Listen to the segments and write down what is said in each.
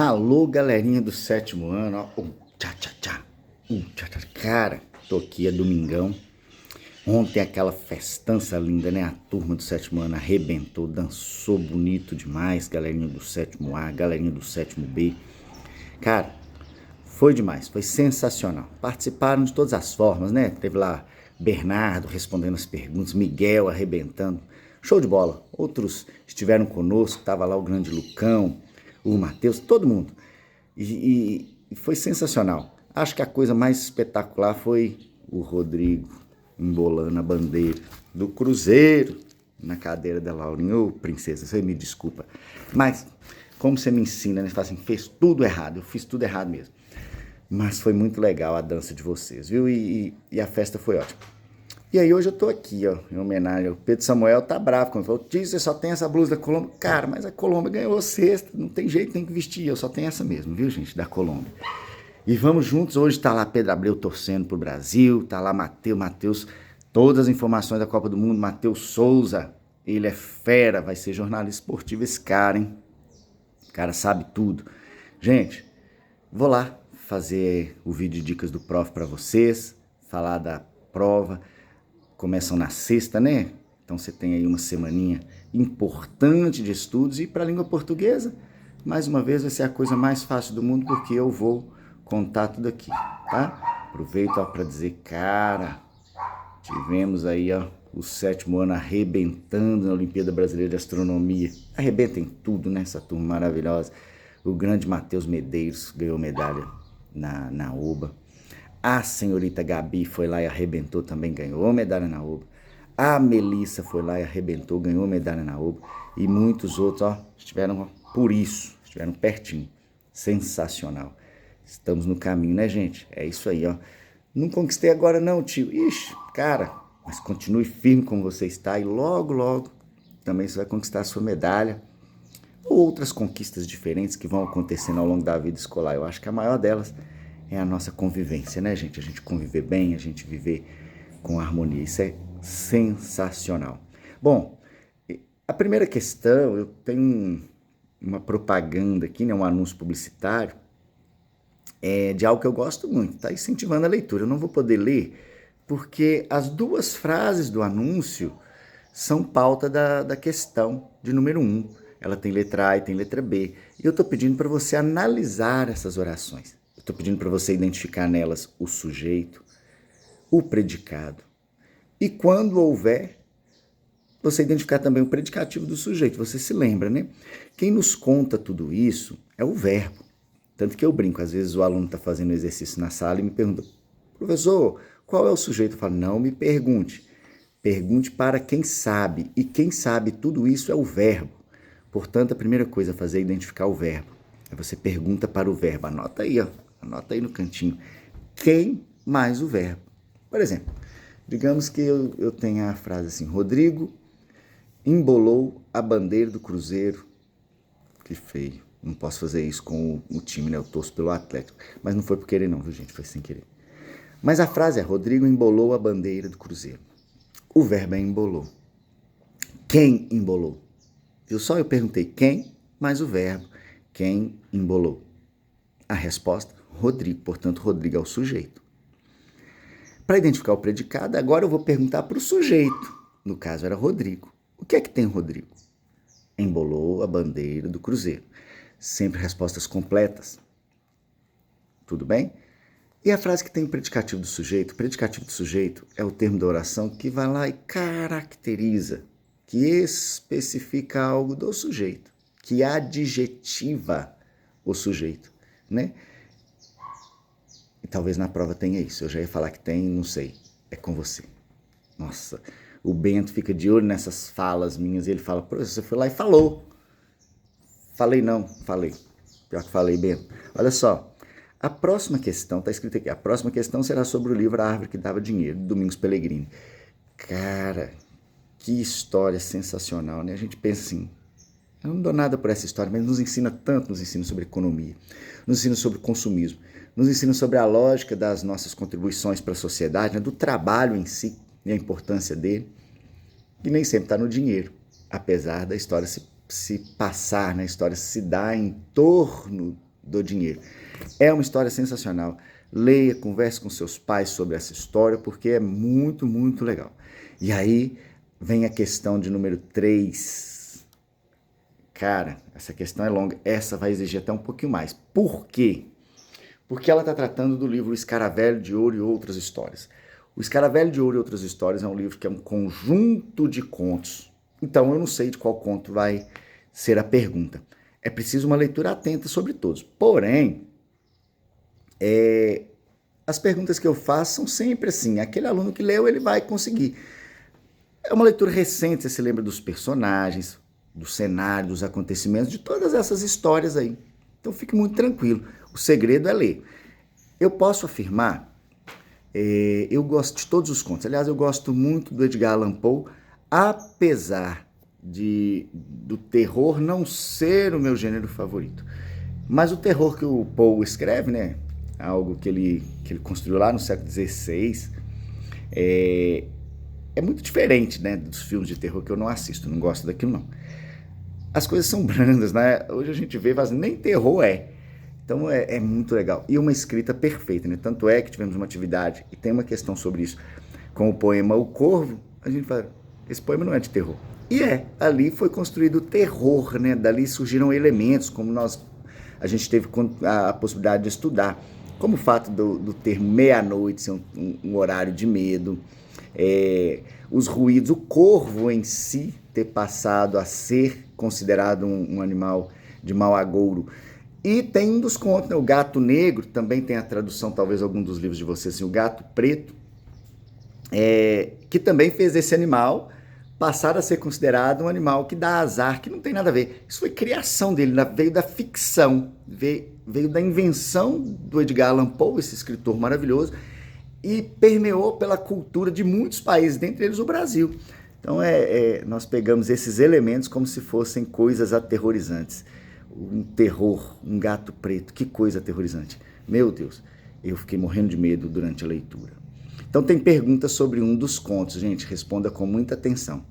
Alô, galerinha do sétimo ano, ó. Tchá, tchá, tchá. Tchá, tchá. Cara, tô aqui, é domingão. Ontem aquela festança linda, né? A turma do sétimo ano arrebentou, dançou bonito demais, galerinha do sétimo A, galerinha do sétimo B. Cara, foi demais, foi sensacional. Participaram de todas as formas, né? Teve lá Bernardo respondendo as perguntas, Miguel arrebentando. Show de bola. Outros estiveram conosco, tava lá o grande Lucão, o Matheus, todo mundo. E foi sensacional. Acho que a coisa mais espetacular foi o Rodrigo embolando a bandeira do Cruzeiro na cadeira da Laurinha. Ô, princesa, você me desculpa. Mas, como você me ensina, né? Você fala assim, fez tudo errado. Eu fiz tudo errado mesmo. Mas foi muito legal a dança de vocês, viu? E a festa foi ótima. E aí hoje eu tô aqui, ó, em homenagem ao Pedro Samuel, tá bravo quando falou, tio, você só tem essa blusa da Colômbia. Cara, mas a Colômbia ganhou sexta, não tem jeito, tem que vestir, eu só tenho essa mesmo, viu, gente, da Colômbia. E vamos juntos, hoje tá lá Pedro Abreu torcendo pro Brasil, tá lá Matheus, todas as informações da Copa do Mundo, Matheus Souza, ele é fera, vai ser jornalista esportivo esse cara, hein? O cara sabe tudo. Gente, vou lá fazer o vídeo de dicas do prof para vocês, falar da prova. Começam na sexta, né? Então você tem aí uma semaninha importante de estudos. E para a língua portuguesa, mais uma vez, vai ser a coisa mais fácil do mundo, porque eu vou contar tudo aqui, tá? Aproveito para dizer, cara, tivemos aí ó, o sétimo ano arrebentando na Olimpíada Brasileira de Astronomia. Arrebenta em tudo, né? Essa turma maravilhosa. O grande Matheus Medeiros ganhou medalha na OBA. A senhorita Gabi foi lá e arrebentou também, ganhou medalha na OBA. A Melissa foi lá e arrebentou, ganhou medalha na OBA. E muitos outros, ó, estiveram por isso, estiveram pertinho. Sensacional. Estamos no caminho, né, gente? É isso aí, ó. Não conquistei agora não, tio. Ixi, cara, mas continue firme como você está e logo, logo também você vai conquistar a sua medalha. Ou outras conquistas diferentes que vão acontecendo ao longo da vida escolar. Eu acho que a maior delas é a nossa convivência, né, gente? A gente conviver bem, a gente viver com harmonia. Isso é sensacional. Bom, a primeira questão, eu tenho uma propaganda aqui, né, um anúncio publicitário, de algo que eu gosto muito, tá incentivando a leitura. Eu não vou poder ler, porque as duas frases do anúncio são pauta da questão de número 1. Ela tem letra A e tem letra B. E eu estou pedindo para você analisar essas orações. Estou pedindo para você identificar nelas o sujeito, o predicado. E quando houver, você identificar também o predicativo do sujeito. Você se lembra, né? Quem nos conta tudo isso é o verbo. Tanto que eu brinco, às vezes o aluno está fazendo exercício na sala e me pergunta, professor, qual é o sujeito? Eu falo, não me pergunte. Pergunte para quem sabe. E quem sabe tudo isso é o verbo. Portanto, a primeira coisa a fazer é identificar o verbo. Aí você pergunta para o verbo. Anota aí, ó. Anota aí no cantinho. Quem mais o verbo? Por exemplo, digamos que eu tenha a frase assim, Rodrigo embolou a bandeira do Cruzeiro. Que feio. Não posso fazer isso com o time, né? Eu torço pelo Atlético. Mas não foi por querer não, viu, gente? Foi sem querer. Mas a frase é, Rodrigo embolou a bandeira do Cruzeiro. O verbo é embolou. Quem embolou? Viu só? Eu perguntei quem, mais o verbo. Quem embolou? A resposta, Rodrigo. Portanto, Rodrigo é o sujeito. Para identificar o predicado, agora eu vou perguntar para o sujeito. No caso, era Rodrigo. O que é que tem Rodrigo? Embolou a bandeira do Cruzeiro. Sempre respostas completas. Tudo bem? E a frase que tem o predicativo do sujeito? O predicativo do sujeito é o termo da oração que vai lá e caracteriza, que especifica algo do sujeito, que adjetiva o sujeito, né? E talvez na prova tenha isso. Eu já ia falar que tem, não sei. É com você. Nossa, o Bento fica de olho nessas falas minhas e ele fala, professor, você foi lá e falou. Falei não, falei. Pior que falei, Bento. Olha só, a próxima questão, tá escrito aqui, a próxima questão será sobre o livro A Árvore que Dava Dinheiro, de Domingos Pellegrini. Cara, que história sensacional, né? A gente pensa assim, eu não dou nada por essa história, mas nos ensina tanto, nos ensina sobre economia, nos ensina sobre consumismo, nos ensina sobre a lógica das nossas contribuições para a sociedade, né? Do trabalho em si e a importância dele, e nem sempre está no dinheiro, apesar da história se passar, né? A história se dá em torno do dinheiro. É uma história sensacional. Leia, converse com seus pais sobre essa história, porque é muito, muito legal. E aí vem a questão de número 3. Cara, essa questão é longa. Essa vai exigir até um pouquinho mais. Por quê? Porque ela está tratando do livro O Escaravelho de Ouro e Outras Histórias. O Escaravelho de Ouro e Outras Histórias é um livro que é um conjunto de contos. Então eu não sei de qual conto vai ser a pergunta. É preciso uma leitura atenta sobre todos. Porém, as perguntas que eu faço são sempre assim. Aquele aluno que leu, ele vai conseguir. É uma leitura recente, você se lembra dos personagens, do cenário, dos acontecimentos, de todas essas histórias aí. Então fique muito tranquilo. O segredo é ler. Eu posso afirmar, eu gosto de todos os contos. Aliás, eu gosto muito do Edgar Allan Poe, apesar do terror não ser o meu gênero favorito. Mas o terror que o Poe escreve, né? Algo que ele construiu lá no século XVI, é muito diferente, né, dos filmes de terror que eu não assisto, não gosto daquilo não. As coisas são brandas, né? Hoje a gente vê, mas nem terror é. Então é muito legal. E uma escrita perfeita, né? Tanto é que tivemos uma atividade, e tem uma questão sobre isso, com o poema O Corvo, a gente fala, esse poema não é de terror. E ali foi construído o terror, né? Dali surgiram elementos, como a gente teve a possibilidade de estudar, como o fato do termo meia-noite ser um horário de medo, os ruídos, o corvo em si ter passado a ser considerado um animal de mau agouro. E tem um dos contos, né? O Gato Negro, também tem a tradução, talvez algum dos livros de vocês, assim, o Gato Preto, que também fez esse animal passar a ser considerado um animal que dá azar, que não tem nada a ver. Isso foi criação dele, veio da ficção, veio da invenção do Edgar Allan Poe, esse escritor maravilhoso, e permeou pela cultura de muitos países, dentre eles o Brasil. Então nós pegamos esses elementos como se fossem coisas aterrorizantes. Um terror, um gato preto, que coisa aterrorizante. Meu Deus, eu fiquei morrendo de medo durante a leitura. Então tem perguntas sobre um dos contos, gente, responda com muita atenção.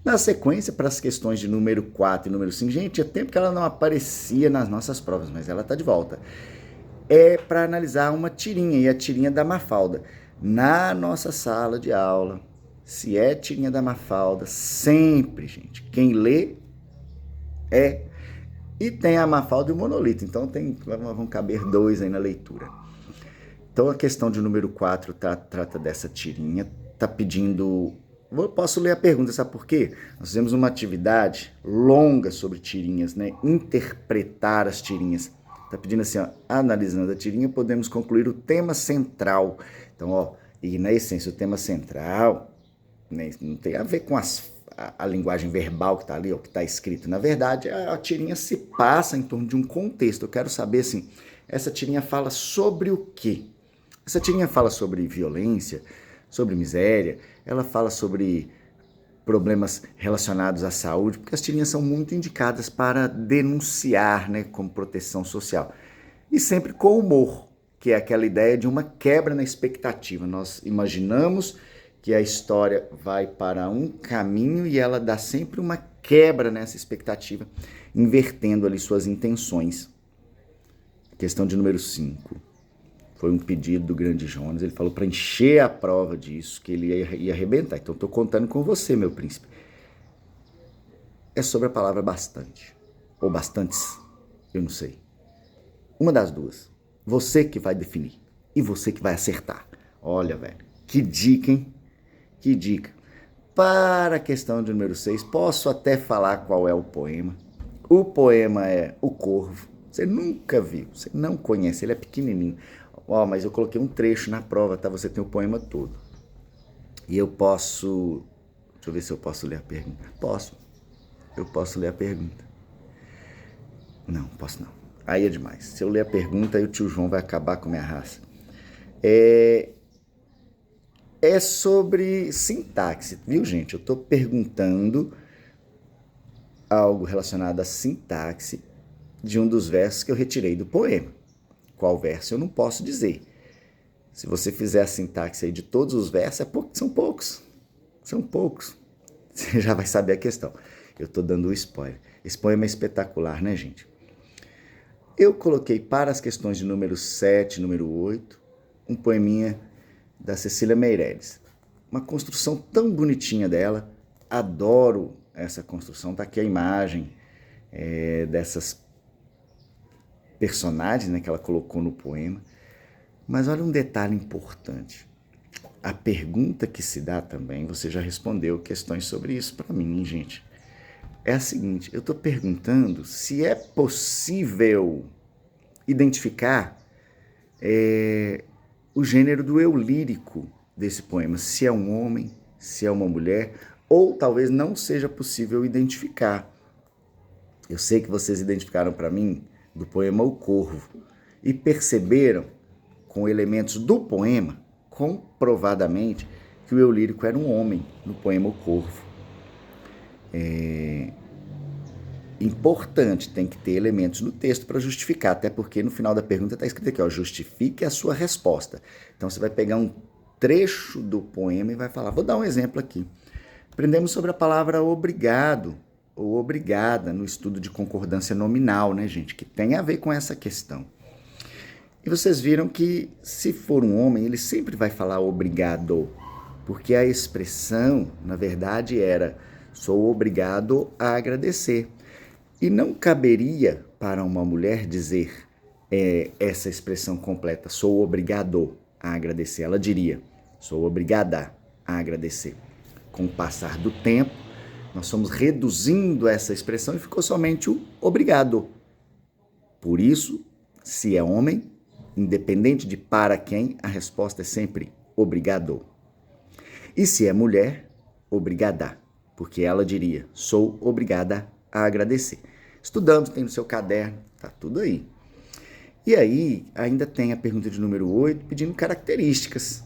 Na sequência, para as questões de número 4 e número 5, gente, tinha tempo que ela não aparecia nas nossas provas, mas ela está de volta. É para analisar uma tirinha, e a tirinha da Mafalda. Na nossa sala de aula, se é tirinha da Mafalda, sempre, gente, quem lê é. E tem a Mafalda e o Monolito, então vão caber 2 aí na leitura. Então a questão de número 4 trata dessa tirinha, está pedindo... Posso ler a pergunta, sabe por quê? Nós fizemos uma atividade longa sobre tirinhas, né? Interpretar as tirinhas. Está pedindo assim, ó, analisando a tirinha, podemos concluir o tema central. Então, e na essência, o tema central, né, não tem a ver com a linguagem verbal que está ali, ó, que está escrito. Na verdade, a tirinha se passa em torno de um contexto. Eu quero saber, assim, essa tirinha fala sobre o quê? Essa tirinha fala sobre violência, sobre miséria, ela fala sobre problemas relacionados à saúde, porque as tirinhas são muito indicadas para denunciar, né, como proteção social. E sempre com humor, que é aquela ideia de uma quebra na expectativa. Nós imaginamos que a história vai para um caminho e ela dá sempre uma quebra nessa expectativa, invertendo ali suas intenções. Questão de número 5. Foi um pedido do grande Jonas, ele falou para encher a prova disso, que ele ia arrebentar. Então estou contando com você, meu príncipe. É sobre a palavra bastante, ou bastantes, eu não sei. Uma das duas. Você que vai definir e você que vai acertar. Olha, velho, que dica, hein? Que dica. Para a questão de número 6, posso até falar qual é o poema. O poema é O Corvo. Você nunca viu, você não conhece, ele é pequenininho. Mas eu coloquei um trecho na prova, tá? Você tem o poema todo. E eu posso... Deixa eu ver se eu posso ler a pergunta. Posso. Eu posso ler a pergunta. Não, posso não. Aí é demais. Se eu ler a pergunta, aí o tio João vai acabar com a minha raça. É sobre sintaxe, viu, gente? Eu estou perguntando algo relacionado à sintaxe de um dos versos que eu retirei do poema. Qual verso eu não posso dizer. Se você fizer a sintaxe aí de todos os versos, são poucos. São poucos. Você já vai saber a questão. Eu estou dando o spoiler. Esse poema é espetacular, né, gente? Eu coloquei para as questões de número 7 e número 8, um poeminha da Cecília Meirelles. Uma construção tão bonitinha dela, adoro essa construção, tá aqui a imagem dessas personagens, né, que ela colocou no poema. Mas olha um detalhe importante. A pergunta que se dá também, você já respondeu questões sobre isso para mim, gente. É a seguinte, eu estou perguntando se é possível identificar o gênero do eu lírico desse poema, se é um homem, se é uma mulher, ou talvez não seja possível identificar. Eu sei que vocês identificaram para mim do poema O Corvo e perceberam, com elementos do poema, comprovadamente, que o eu lírico era um homem no poema O Corvo. Importante, tem que ter elementos no texto para justificar, até porque no final da pergunta está escrito aqui, ó, justifique a sua resposta. Então você vai pegar um trecho do poema e vai falar, vou dar um exemplo aqui. Aprendemos sobre a palavra obrigado ou obrigada no estudo de concordância nominal, né, gente, que tem a ver com essa questão. E vocês viram que, se for um homem, ele sempre vai falar obrigado, porque a expressão, na verdade, era sou obrigado a agradecer. E não caberia para uma mulher dizer essa expressão completa, sou obrigado a agradecer. Ela diria, sou obrigada a agradecer. Com o passar do tempo, nós fomos reduzindo essa expressão e ficou somente o obrigado. Por isso, se é homem, independente de para quem, a resposta é sempre obrigado. E se é mulher, obrigada, porque ela diria, sou obrigada a agradecer. Estudamos, tem no seu caderno, tá tudo aí. E aí, ainda tem a pergunta de número 8, pedindo características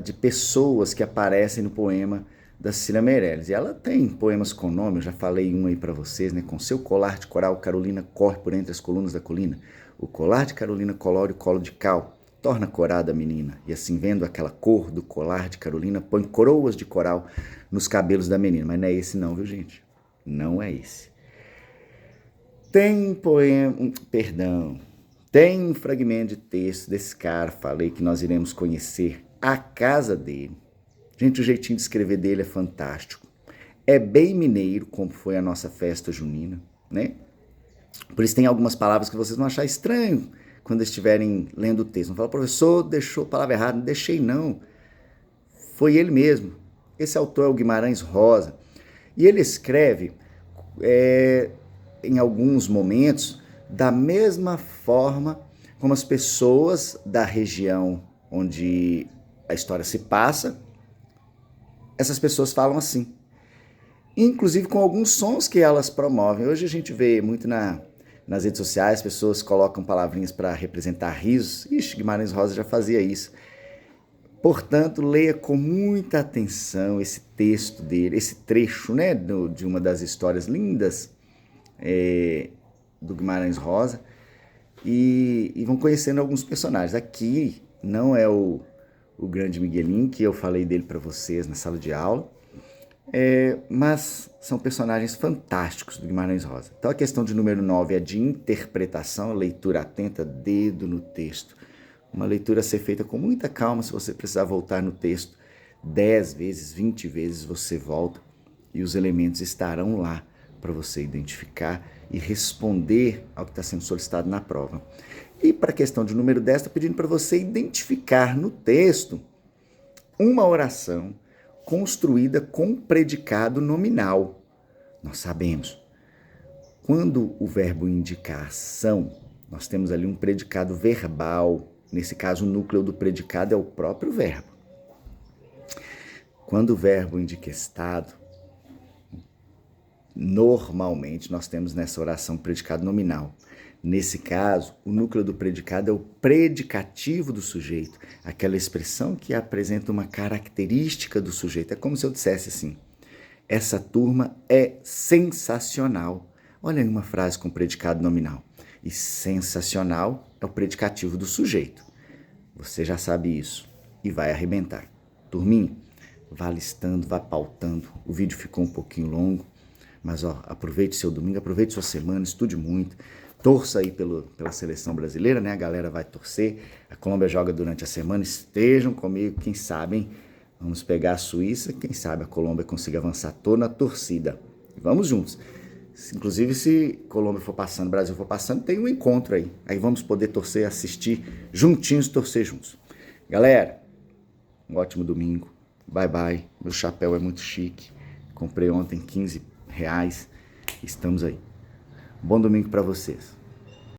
de pessoas que aparecem no poema da Cecília Meirelles. E ela tem poemas com nome, eu já falei um aí para vocês, né? Com seu colar de coral, Carolina corre por entre as colunas da colina. O colar de Carolina colore o colo de cal, torna corada a menina. E assim, vendo aquela cor do colar de Carolina, põe coroas de coral nos cabelos da menina. Mas não é esse não, viu, gente? Não é esse. Tem um fragmento de texto desse cara, falei que nós iremos conhecer a casa dele. Gente, o jeitinho de escrever dele é fantástico. É bem mineiro, como foi a nossa festa junina, né? Por isso tem algumas palavras que vocês vão achar estranho quando estiverem lendo o texto. Não fala, professor, deixou a palavra errada. Não deixei, não. Foi ele mesmo. Esse autor é o Guimarães Rosa. E ele escreve, em alguns momentos, da mesma forma como as pessoas da região onde a história se passa, essas pessoas falam assim. Inclusive com alguns sons que elas promovem. Hoje a gente vê muito nas redes sociais, pessoas colocam palavrinhas para representar risos. Ixi, Guimarães Rosa já fazia isso. Portanto, leia com muita atenção esse texto dele, esse trecho, né, de uma das histórias lindas do Guimarães Rosa, e vão conhecendo alguns personagens. Aqui não é o grande Miguelinho, que eu falei dele para vocês na sala de aula, mas são personagens fantásticos do Guimarães Rosa. Então a questão de número 9 é de interpretação, leitura atenta, dedo no texto. Uma leitura a ser feita com muita calma. Se você precisar voltar no texto 10 vezes, 20 vezes, você volta e os elementos estarão lá para você identificar e responder ao que está sendo solicitado na prova. E para a questão de número 10, está pedindo para você identificar no texto uma oração construída com predicado nominal. Nós sabemos, quando o verbo indica ação, nós temos ali um predicado verbal. Nesse caso, o núcleo do predicado é o próprio verbo. Quando o verbo indica estado, normalmente nós temos nessa oração predicado nominal. Nesse caso, o núcleo do predicado é o predicativo do sujeito, aquela expressão que apresenta uma característica do sujeito. É como se eu dissesse assim, essa turma é sensacional. Olha aí uma frase com predicado nominal. E sensacional é o predicativo do sujeito. Você já sabe isso e vai arrebentar. Turminha, vá listando, vá pautando. O vídeo ficou um pouquinho longo, mas aproveite seu domingo, aproveite sua semana, estude muito. torça aí pela seleção brasileira, né? A galera vai torcer. A Colômbia joga durante a semana. Estejam comigo, quem sabe, hein? Vamos pegar a Suíça, quem sabe a Colômbia consiga avançar. Tô na torcida. Vamos juntos. Inclusive, se Colômbia for passando, Brasil for passando, tem um encontro aí. Aí vamos poder torcer, assistir juntinhos, torcer juntos. Galera, um ótimo domingo. Bye, bye. Meu chapéu é muito chique. Comprei ontem R$15. Estamos aí. Bom domingo para vocês.